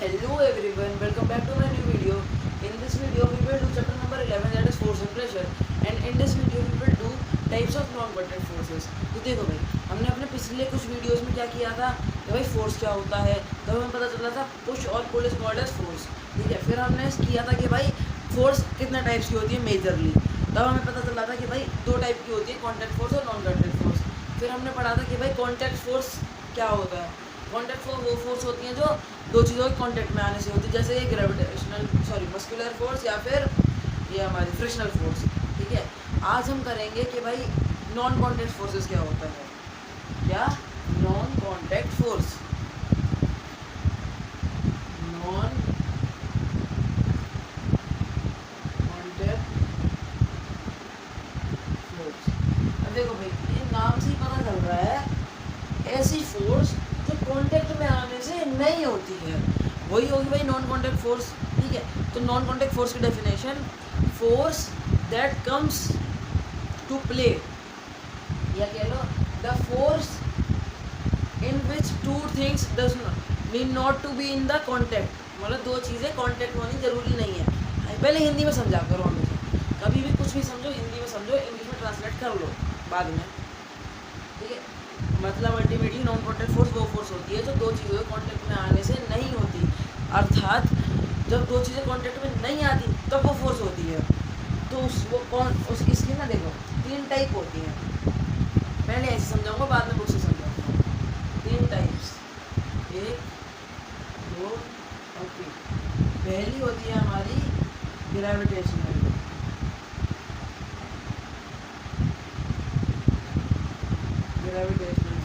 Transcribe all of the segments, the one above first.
Hello everyone, welcome back to my new video. In this video we will do chapter number 11, that is force and pressure, and in this video we will do types of non-contact forces. तो देखो भाई, हमने अपने पिछले कुछ videos में क्या किया था कि भाई फोर्स क्या होता है, तब हमें पता चला था पुश और pull is called as force. ठीक है, फिर हमने किया था कि भाई फोर्स कितने टाइप्स की होती है मेजरली, तब हमें पता चला था कि भाई दो टाइप की होती है, कॉन्टैक्ट फोर्स और नॉन कॉन्टैक्ट फोर्स। फिर हमने पढ़ा था कि भाई कॉन्टैक्ट फोर्स क्या होता है। कॉन्टैक्ट फोर्स वो फोर्स होती हैं जो दो चीज़ों के कॉन्टैक्ट में आने से होती है, जैसे ये ग्रेविटेशनल मस्कुलर फोर्स या फिर ये हमारी फ्रिक्शनल फोर्स। ठीक है, आज हम करेंगे कि भाई नॉन कॉन्टैक्ट फोर्सेस क्या होता है। क्या non contact force, non contact force. अब देखो भाई, ये नाम से ही पता चल रहा है ऐसी फोर्स जो कांटेक्ट में आने से नहीं होती है, वही होगी भाई नॉन कांटेक्ट फोर्स। ठीक है, तो नॉन कांटेक्ट फोर्स की definition, force that comes to play, या कह लो the force in which two things does need not to be in the contact. मतलब दो चीज़ें कांटेक्ट होनी जरूरी नहीं है। पहले हिंदी में समझा करो, हमेशा कभी भी कुछ भी समझो हिंदी में समझो, इंग्लिश में ट्रांसलेट कर लो बाद में। ठीक है, मतलब अल्टीमेटली नॉन कॉन्टैक्ट फोर्स वो फोर्स होती है जो दो चीज़ों के कॉन्टैक्ट में आने से नहीं होती, अर्थात जब दो चीज़ें कॉन्टैक्ट में नहीं आती तब वो फोर्स होती है। तो इसकी ना देखो तीन टाइप होती हैं, पहले ऐसे समझाऊंगा बाद में बुक से समझाऊंगा। तीन टाइप्स, एक दो और तीन। पहली होती है हमारी ग्रेविटेशनल, ग्रेविटेशनल फोर्स।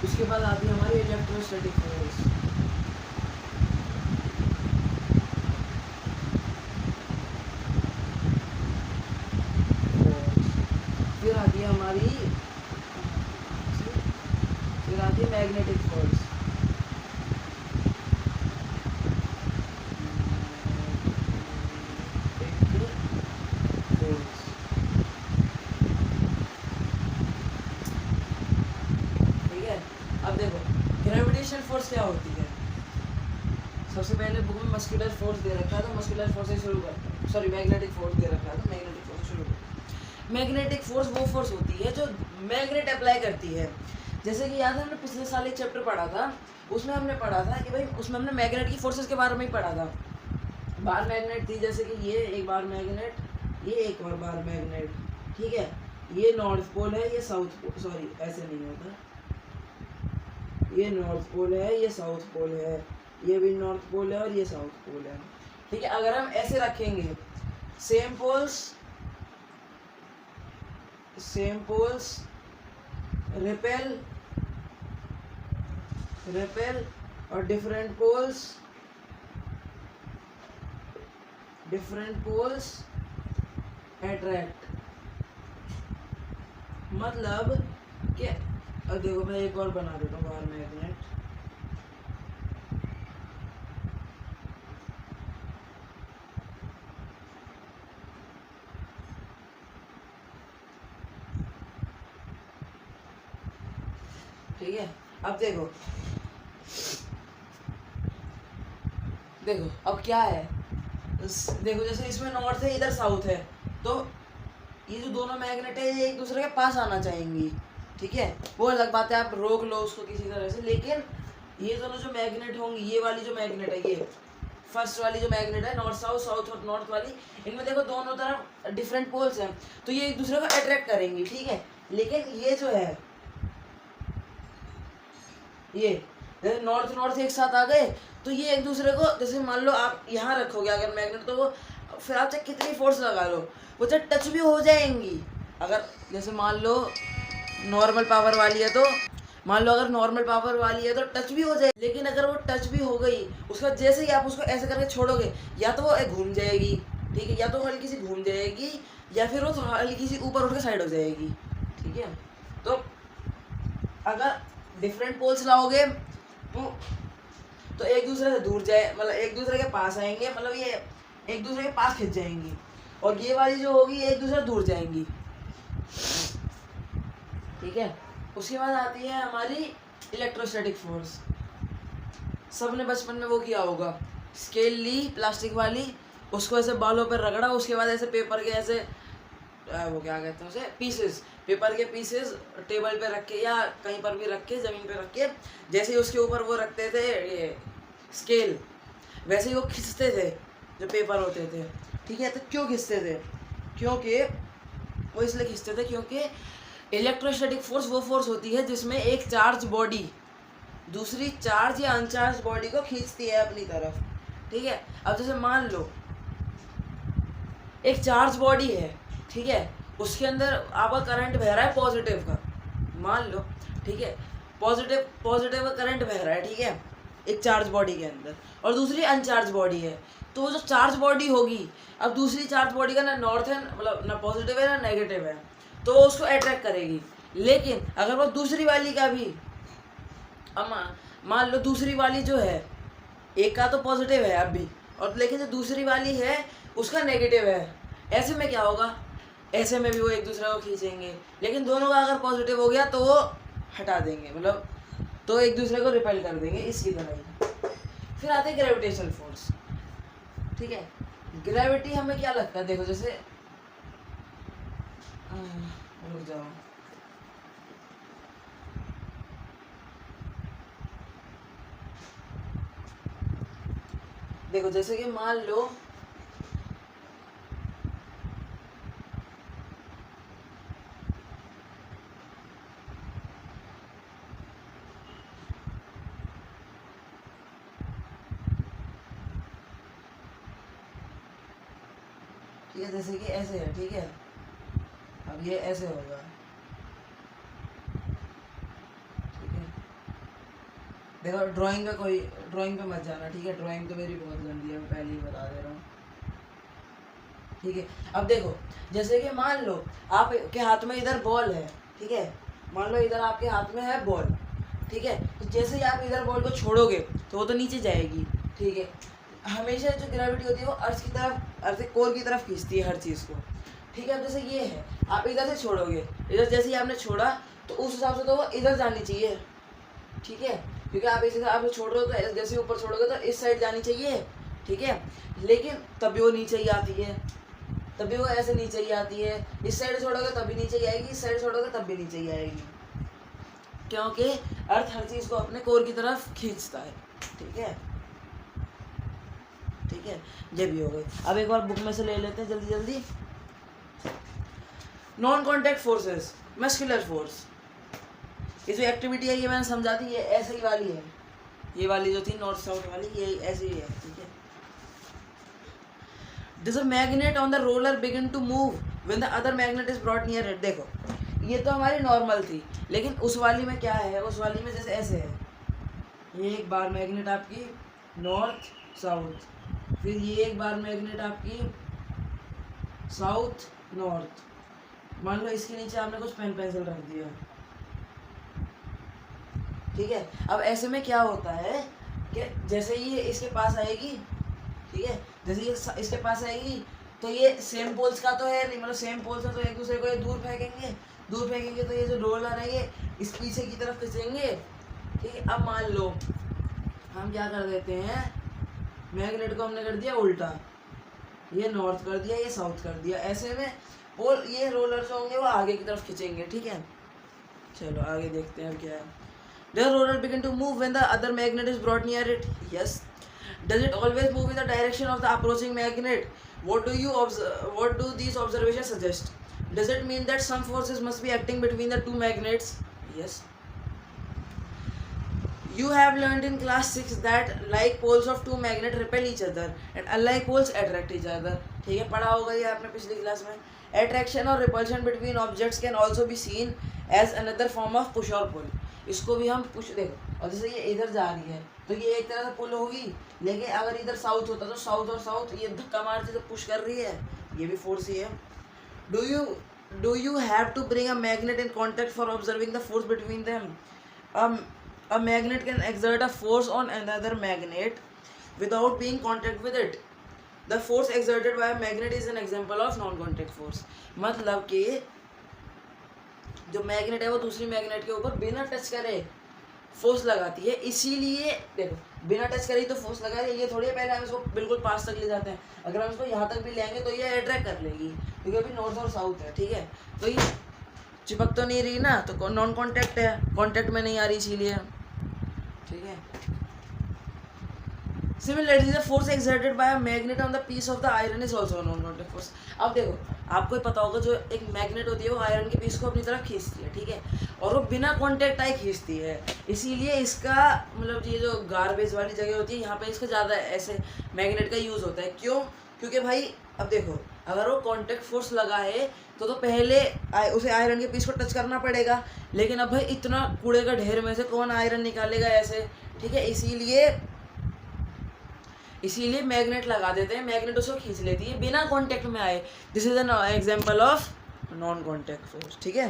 उसके बाद आती है हमारी इलेक्ट्रोस्टैटिक फोर्स। फिर आती है हमारी, फिर आती है मैग्नेटिक फोर्स। अब देखो ग्रेविटेशनल फोर्स क्या होती है। सबसे पहले बुक में मस्कुलर फोर्स दे रखा है, तो मस्कुलर फोर्स से शुरू करते हैं। सॉरी, मैग्नेटिक फोर्स दे रखा है, तो मैग्नेटिक फोर्स से शुरू करते हैं। मैग्नेटिक फोर्स वो फोर्स होती है जो मैग्नेट अप्लाई करती है। जैसे कि याद है हमने पिछले साल एक चैप्टर पढ़ा था, उसमें हमने पढ़ा था कि भाई उसमें हमने मैग्नेट की फोर्सेस के बारे में ही पढ़ा था। बार मैग्नेट थी, जैसे कि ये एक बार मैग्नेट, ये एक और बार मैग्नेट। ठीक है, ये नॉर्थ पोल है, ये साउथ पोल, सॉरी ऐसे नहीं होता, ये नॉर्थ पोल है, ये साउथ पोल है, ये भी नॉर्थ पोल है और ये साउथ पोल है। ठीक है, अगर हम ऐसे रखेंगे सेम पोल्स रिपेल और डिफरेंट पोल्स अट्रैक्ट। मतलब कि अब देखो मैं एक और बना देता हूँ बाहर मैग्नेट। ठीक है, अब देखो अब क्या है, देखो जैसे इसमें नॉर्थ है, इधर साउथ है, तो ये जो दोनों मैग्नेट है ये एक दूसरे के पास आना चाहेंगी। ठीक है, वो अलग बात है, आप रोक लो उसको किसी तरह से, लेकिन ये दोनों जो मैग्नेट होंगी, ये वाली जो मैग्नेट है, ये फर्स्ट वाली जो मैग्नेट है नॉर्थ साउथ, साउथ और नॉर्थ वाली, इनमें देखो दोनों तरफ डिफरेंट पोल्स हैं, तो ये एक दूसरे को अट्रैक्ट करेंगी। ठीक है, लेकिन ये जो है, ये जैसे नॉर्थ एक साथ आ गए, तो ये एक दूसरे को, जैसे मान लो आप यहाँ रखोगे अगर मैग्नेट, तो वो फिर आप चाहे कितनी फोर्स लगा लो वो चाहे टच भी हो जाएंगी। अगर जैसे मान लो नॉर्मल पावर वाली है, तो मान लो अगर नॉर्मल पावर वाली है तो टच भी हो जाए, लेकिन अगर वो टच भी हो गई, उसका जैसे ही आप उसको ऐसे करके छोड़ोगे, या तो वो घूम जाएगी, ठीक है, या तो हल्की सी घूम जाएगी, या फिर वो हल्की सी ऊपर उठ के साइड हो जाएगी। ठीक है, तो अगर डिफरेंट पोल्स लाओगे तो एक दूसरे से दूर जाए, मतलब एक दूसरे के पास आएंगे, मतलब ये एक दूसरे के पास खिंच जाएंगी, और ये वाली जो होगी एक दूसरे दूर जाएंगी। ठीक है, उसके बाद आती है हमारी इलेक्ट्रोस्टैटिक फोर्स। सबने बचपन में वो किया होगा, स्केल ली प्लास्टिक वाली, उसको ऐसे बालों पर रगड़ा, उसके बाद ऐसे पेपर के ऐसे वो क्या कहते हैं उसे, पीसेस, पेपर के पीसेस टेबल पे रख के या कहीं पर भी रख के, ज़मीन पे रख के, जैसे ही उसके ऊपर वो रखते थे ये स्केल, वैसे ही वो खींचते थे जो पेपर होते थे, ठीक है। तो क्यों खींचते थे? क्योंकि वो इसलिए खींचते थे क्योंकि इलेक्ट्रोस्टैटिक फोर्स वो फोर्स होती है जिसमें एक चार्ज बॉडी दूसरी चार्ज या अनचार्ज बॉडी को खींचती है अपनी तरफ, ठीक है। अब जैसे मान लो एक चार्ज बॉडी है, ठीक है, उसके अंदर आपका करंट बह रहा है पॉजिटिव का, मान लो, ठीक है, पॉजिटिव का करंट बह रहा है, ठीक है, एक चार्ज बॉडी के अंदर, और दूसरी अनचार्ज बॉडी है। तो जो चार्ज बॉडी होगी, अब दूसरी चार्ज बॉडी का ना नॉर्थ है, मतलब ना पॉजिटिव है ना नेगेटिव है, तो वो उसको अट्रैक्ट करेगी। लेकिन अगर वो दूसरी वाली का भी, अब मान लो दूसरी वाली जो है, एक का तो पॉजिटिव है अभी, और लेकिन जो दूसरी वाली है उसका नेगेटिव है, ऐसे में क्या होगा? ऐसे में भी वो एक दूसरे को खींचेंगे, लेकिन दोनों का अगर पॉजिटिव हो गया तो वो हटा देंगे, मतलब तो एक दूसरे को रिपेल कर देंगे, इसकी तरह ही। फिर आते हैं ग्रेविटेशनल फोर्स, ठीक है। ग्रेविटी हमें क्या लगता है, देखो जैसे रुक जाओ, देखो जैसे कि मान लो ठीक है, जैसे कि ऐसे है, ठीक है, अब ये ऐसे होगा, ठीक है। देखो ड्राइंग पे मत जाना, ठीक है, ड्राइंग तो मेरी बहुत गंदी है, मैं पहले ही बता दे रहा हूँ, ठीक है। अब देखो जैसे कि मान लो आपके हाथ में इधर बॉल है, ठीक है, मान लो इधर आपके हाथ में है बॉल, ठीक है, तो जैसे ही आप इधर बॉल को छोड़ोगे तो वो तो नीचे जाएगी, ठीक है। हमेशा जो ग्रेविटी होती है वो अर्थ की तरफ, अर्थ कोर की तरफ खींचती है हर चीज़ को, ठीक है। अब जैसे ये है, आप इधर से छोड़ोगे, इधर जैसे ही आपने छोड़ा तो उस हिसाब से तो वो इधर जानी चाहिए, ठीक है, क्योंकि आप इस हिसाब से छोड़ रहे हो तो जैसे ऊपर छोड़ोगे तो इस साइड जानी चाहिए, ठीक है। लेकिन तभी वो नीचे ही आती है, तभी वो ऐसे नीचे ही आती है, इस साइड छोड़ोगे तभी नीचे ही आएगी, इस साइड छोड़ोगे तब भी नीचे ही आएगी, क्योंकि अर्थ हर चीज़ को अपने कोर की तरफ खींचता है, ठीक है, ठीक है। ये भी हो गई। अब एक बार बुक में से ले लेते हैं जल्दी जल्दी। Non contact forces, muscular force, ये जो एक्टिविटी है ये मैंने समझा थी, ये ऐसे ही वाली है, ये वाली जो थी नॉर्थ साउथ वाली, ये ऐसे ही है, ठीक है। Does a magnet on the roller begin to move when the other magnet is brought near it? देखो ये तो हमारी नॉर्मल थी, लेकिन उस वाली में क्या है, उस वाली में जैसे ऐसे है, ये एक बार मैग्नेट आपकी नॉर्थ साउथ, फिर ये एक बार मैग्नेट आपकी साउथ नॉर्थ, मान लो इसके नीचे आपने कुछ पेन पेंसिल रख दिया, ठीक है। अब ऐसे में क्या होता है कि जैसे ये इसके पास आएगी, ठीक है, जैसे ये इसके पास आएगी तो ये सेम पोल्स का तो है नहीं, मतलब सेम पोल्स है तो एक दूसरे को ये दूर फेंकेंगे तो ये जो रोलर है ये इस पीछे की तरफ खींचेंगे, ठीक है। अब मान लो हम क्या कर देते हैं, मैग्नेट को हमने कर दिया उल्टा, ये नॉर्थ कर दिया, ये साउथ कर दिया, ऐसे में पोल ये रोलर जो होंगे वो आगे की तरफ खींचेंगे, ठीक है। चलो आगे देखते हैं अब क्या है। Does roller begin to move when the other magnet is brought near it? Yes. Does it always move in the direction of the approaching magnet? What do these observations suggest? Does it mean that some forces must be acting between the two magnets? Yes. You have learned in class 6 that like poles of two magnets repel each other and unlike poles attract each other. ठीक है, पढ़ा होगा ये आपने पिछली class में। Attraction और repulsion between objects can also be seen as another form of push or pull. इसको भी हम पुश, देखो, और जैसे ये इधर जा रही है तो ये एक तरह से पुल होगी, लेकिन अगर इधर साउथ होता तो साउथ और साउथ ये धक्का मारती तो पुश कर रही है, ये भी फोर्स ही है। Do you have to bring a magnet in contact for observing the force between them? A magnet can exert a force on another magnet without being in contact with it. The force exerted by a magnet is an example of non-contact force. मतलब कि जो magnet है वो दूसरी magnet के ऊपर बिना touch करे फोर्स लगाती है, इसीलिए देखो बिना टच करे ही तो फोर्स लगा रही है। ये थोड़ी है पहले हम इसको बिल्कुल पास तक ले जाते हैं, अगर हम इसको यहाँ तक भी लेंगे तो ये अट्रैक्ट कर लेगी, क्योंकि अभी नॉर्थ और साउथ है, ठीक है। तो ये चिपक तो नहीं रही ना, तो नॉन कॉन्टैक्ट है, कॉन्टैक्ट में नहीं आ रही इसीलिए, ठीक है। Similarly, the force exerted by a magnet on the piece of the iron is also a non-contact force. अब देखो आपको ही पता होगा, जो एक मैग्नेट होती है वो आयरन के पीस को अपनी तरफ खींचती है, ठीक है, और वो बिना कांटेक्ट आए खींचती है, इसीलिए इसका मतलब ये जो गार्बेज वाली जगह होती है यहाँ पे इसका ज़्यादा ऐसे मैग्नेट का यूज़ होता है। क्यों? क्योंकि भाई अब देखो अगर वो कांटेक्ट फोर्स लगा है तो पहले उसे आयरन के पीस को टच करना पड़ेगा, लेकिन अब भाई इतना कूड़े का ढेर में से कौन आयरन निकालेगा ऐसे, ठीक है, इसीलिए मैग्नेट लगा देते हैं, मैग्नेट उसको खींच लेती है बिना कांटेक्ट में आए। This is an example of non contact force, ठीक है।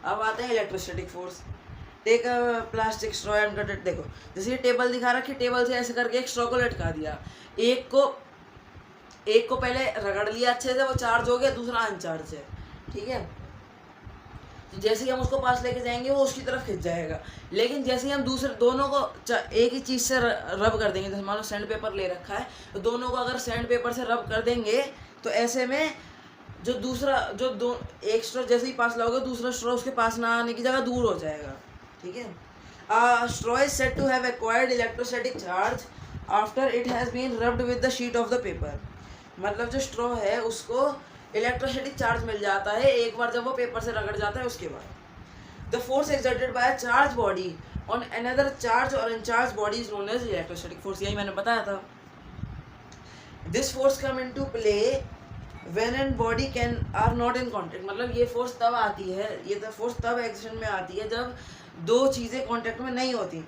अब आते हैं electrostatic force. Take a plastic straw and cut it. देखो जैसे ये टेबल दिखा रखी, टेबल से ऐसे करके एक स्ट्रॉ को लटका दिया, एक को पहले रगड़ लिया अच्छे से, वो चार्ज हो गया, दूसरा अनचार्ज है, ठीक है। तो जैसे ही हम उसको पास लेके जाएंगे वो उसकी तरफ खिंच जाएगा, लेकिन जैसे ही हम दूसरे दोनों को एक ही चीज़ से रब कर देंगे, जैसे मान लो सैंड पेपर ले रखा है, तो दोनों को अगर सैंड पेपर से रब कर देंगे तो ऐसे में जो दूसरा एक स्ट्रॉ जैसे ही पास लाओगे दूसरा स्ट्रॉ उसके पास ना आने की जगह दूर हो जाएगा, ठीक है। Straw is said to have acquired electrostatic charge after it has been rubbed with the sheet of the paper. मतलब जो स्ट्रॉ है उसको इलेक्ट्रोस्टैटिक चार्ज मिल जाता है एक बार जब वो पेपर से रगड़ जाता है उसके बाद। The force exerted by a charge body on another charge और uncharge body is known as electrostatic force, यही मैंने बताया था। This force come into play when an body can are not in contact. मतलब ये फोर्स तब आती है, ये फोर्स तब एक्शन में आती है जब दो चीज़ें कॉन्टैक्ट में नहीं होती।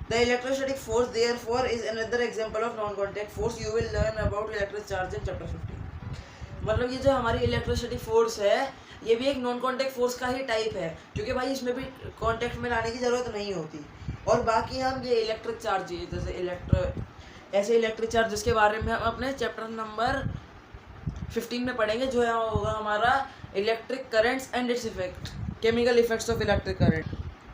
The electrostatic force therefore is another example of non contact force. You will learn about electric charge in chapter 15। मतलब ये जो हमारी इलेक्ट्रोस्टैटिक फोर्स है ये भी एक नॉन कॉन्टैक्ट फोर्स का ही टाइप है, क्योंकि भाई इसमें भी कॉन्टैक्ट में लाने की ज़रूरत नहीं होती। और बाकी हम ये इलेक्ट्रिक चार्ज जैसे इलेक्ट्रिक चार्ज जिसके बारे में हम अपने चैप्टर नंबर 15 में पढ़ेंगे, जो है होगा हमारा electric currents and its effect, chemical effects of electric current.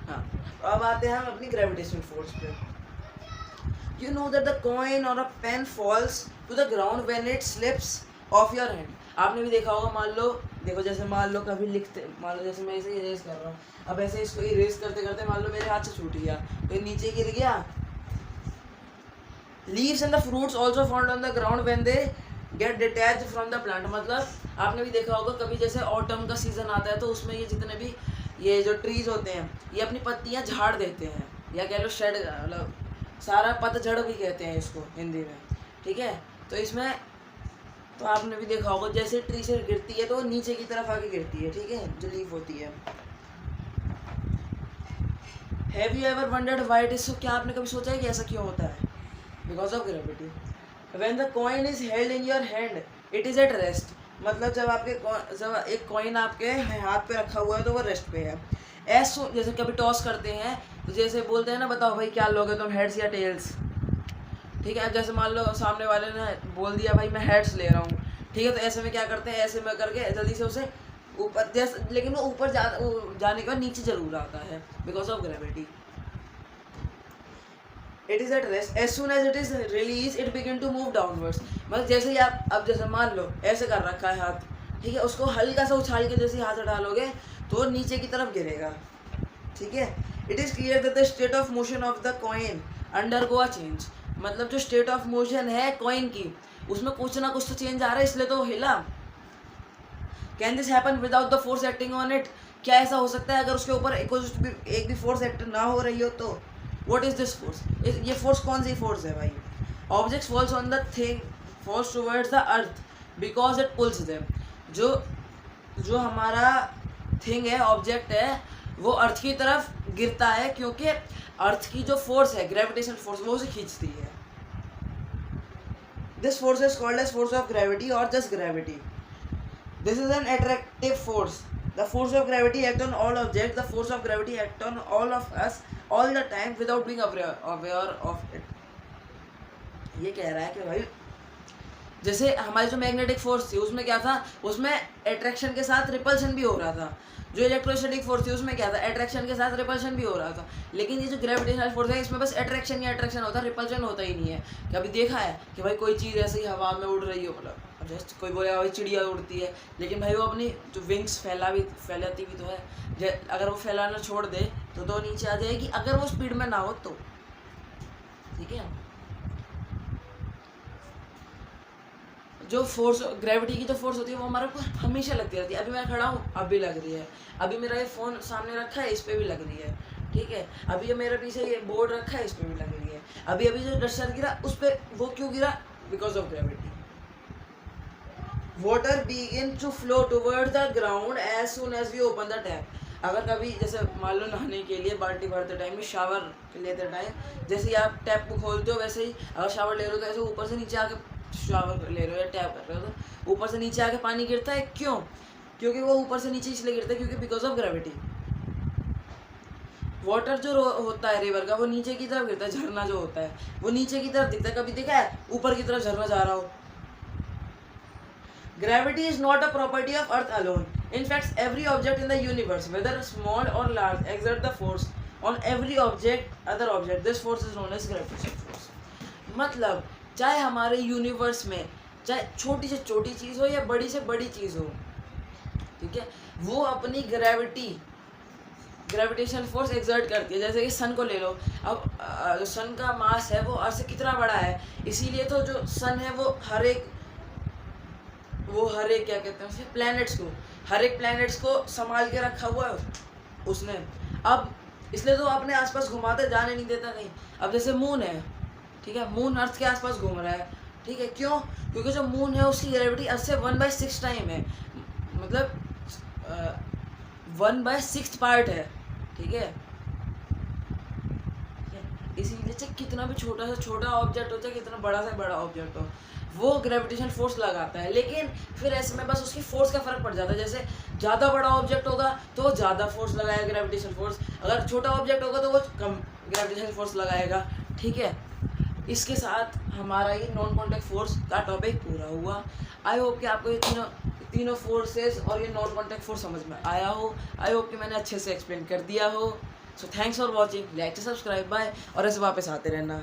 हाँ, तो अब आते हैं हम अपनी ग्रेविटेशनल फोर्स पे। You know that the coin और a pen falls to the ground when it slips off your hand. आपने भी देखा होगा, मान लो देखो जैसे मान लो कभी लिखते, मान लो जैसे मैं इसे इरेज कर रहा हूँ, अब ऐसे इसको इरेज करते करते मान लो मेरे हाथ से छूट गया तो नीचे गिर गया। Leaves and the fruits also found on the ground when they get detached from the plant. मतलब आपने भी देखा होगा कभी जैसे ऑटम का सीजन आता है तो उसमें ये जितने भी ये जो ट्रीज होते हैं ये अपनी पत्तियाँ झाड़ देते हैं, या कह लो शेड, मतलब सारा पतझड़ भी कहते हैं इसको हिंदी में, ठीक है। तो इसमें तो आपने भी देखा होगा जैसे ट्री से गिरती है तो वो नीचे की तरफ आके गिरती है, ठीक है, जो लीफ होती है। Have you ever wondered why it is so? क्या आपने कभी सोचा है कि ऐसा क्यों होता है? Because of gravity. When the coin is held in your hand it is at rest. मतलब जब एक कॉइन आपके हाथ पे रखा हुआ है तो वो रेस्ट पे है। ऐसा जैसे कभी टॉस करते हैं तो जैसे बोलते हैं ना, बताओ भाई क्या लोगे तुम, हेड्स या टेल्स, ठीक है। अब जैसे मान लो सामने वाले ने बोल दिया भाई मैं हेड्स ले रहा हूँ, ठीक है, तो ऐसे में क्या करते हैं, ऐसे में करके जल्दी से उसे ऊपर, जैसे लेकिन वो ऊपर जाने के बाद नीचे जरूर आता है because of gravity. It is at rest as soon as it is release it begin to move downwards. मतलब जैसे ही आप अब जैसे मान लो ऐसे कर रखा है हाथ, ठीक है, उसको हल्का सा उछाल के जैसे हाथ डालोगे तो नीचे की तरफ गिरेगा, ठीक है। It is clear that the state of motion of the coin undergo a change. मतलब जो स्टेट ऑफ मोशन है कॉइन की उसमें कुछ ना कुछ तो चेंज आ रहा है, इसलिए तो हिला। Can this happen without the force acting on it? क्या ऐसा हो सकता है अगर उसके ऊपर एक भी फोर्स एक्ट ना हो रही हो तो? What is this force? ये फोर्स कौन सी फोर्स है भाई? Objects falls on the thing falls towards the earth because it pulls them. जो हमारा थिंग है, ऑब्जेक्ट है, वो अर्थ की तरफ गिरता है क्योंकि अर्थ की जो फोर्स है ग्रेविटेशन फोर्स वो उसे खींचती है। This force is called as force of gravity और just gravity. This is an attractive force. The force of gravity act on all object. The force of gravity act on all of us all the time without being aware of it. ये कह रहा है कि भाई जैसे हमारी जो magnetic force थी उसमें क्या था, उसमें अट्रैक्शन के साथ रिपल्शन भी हो रहा था। जो इलेक्ट्रोस्टैटिक फोर्स थी उसमें क्या था, अट्रैक्शन के साथ रिपल्शन भी हो रहा था। लेकिन ये जो ग्रेविटेशनल फोर्स है इसमें बस अट्रैक्शन ही अट्रैक्शन होता है, रिपल्शन होता ही नहीं है। कभी देखा है कि भाई कोई चीज़ ऐसे ही हवा में उड़ रही हो, मतलब जस्ट कोई बोलेगा भाई चिड़िया उड़ती है, लेकिन भाई वो अपनी जो विंग्स फैलाती भी तो है। अगर वो फैलाना छोड़ दे तो नीचे आ जाएगी, अगर वो स्पीड में ना हो तो। ठीक है, जो फोर्स ग्रेविटी की जो फोर्स होती है वो हमारे को हमेशा लगती रहती है। अभी मैं खड़ा हूँ, अब भी लग रही है। अभी मेरा ये फ़ोन सामने रखा है, इस पर भी लग रही है। ठीक है, अभी ये मेरे पीछे ये बोर्ड रखा है, इस पर भी लग रही है। अभी अभी जो डस्टर गिरा उस पर, वो क्यों गिरा, because of gravity. Water begin to flow toward the ground as soon as we open the tap. अगर कभी जैसे मान लो नहाने के लिए बाल्टी भरते टाइम, शावर लेते टाइम, जैसे ही आप टैप को खोलते हो वैसे ही अगर शावर ले रहे हो तो ऐसे ऊपर से नीचे आके शावर ले रहे हो या टैप कर रहे हो तो ऊपर से नीचे आके पानी गिरता है। क्यों? क्योंकि वो ऊपर से नीचे इसलिए गिरता है क्योंकि बिकॉज ऑफ ग्रेविटी। वाटर जो होता है रिवर का, वो नीचे की तरफ गिरता है। झरना जो होता है वो नीचे की तरफ दिखता है, कभी देखा है ऊपर की तरफ झरना जा रहा हो? Gravity is not a property of Earth alone. In fact, every object in the universe, whether small or large, exerts the force on every other object. This force is known as gravitational force. मतलब चाहे हमारे universe में चाहे छोटी से छोटी चीज़ हो या बड़ी से बड़ी चीज़ हो, ठीक है, वो अपनी ग्रेविटेशनल फोर्स एक्सर्ट करती है। जैसे कि सन को ले लो, अब जो सन का मास है वो अर्थ से कितना बड़ा है, इसीलिए तो जो सन है वो हर एक क्या कहते हैं उसे, हर एक प्लैनेट्स को संभाल के रखा हुआ है उसने। अब इसलिए तो अपने आसपास घुमाते, जाने नहीं देता कहीं। अब जैसे मून है, ठीक है, मून अर्थ के आसपास घूम रहा है, ठीक है, क्यों? क्योंकि जो मून है उसकी ग्रेविटी अर्थ से 1/6 टाइम है, मतलब 1/6 पार्ट है। ठीक है, इसीलिए चाहे कितना भी छोटा से छोटा ऑब्जेक्ट हो, चाहे कितना बड़ा से बड़ा ऑब्जेक्ट हो, वो ग्रेविटेशनल फोर्स लगाता है। लेकिन फिर ऐसे में बस उसकी फोर्स का फर्क पड़ जाता है। जैसे ज़्यादा बड़ा ऑब्जेक्ट होगा तो वो ज़्यादा फोर्स लगाएगा ग्रेविटेशनल फोर्स, अगर छोटा ऑब्जेक्ट होगा तो वो कम ग्रेविटेशनल फोर्स लगाएगा। ठीक है, इसके साथ हमारा ये नॉन कॉन्टैक्ट फोर्स का टॉपिक पूरा हुआ। आई होप कि आपको ये तीनों फोर्सेस और ये नॉन कॉन्टैक्ट फोर्स समझ में आया हो। आई होप कि मैंने अच्छे से एक्सप्लेन कर दिया हो। So thanks for watching, like to subscribe, bye, और ऐसे वापस आते रहना।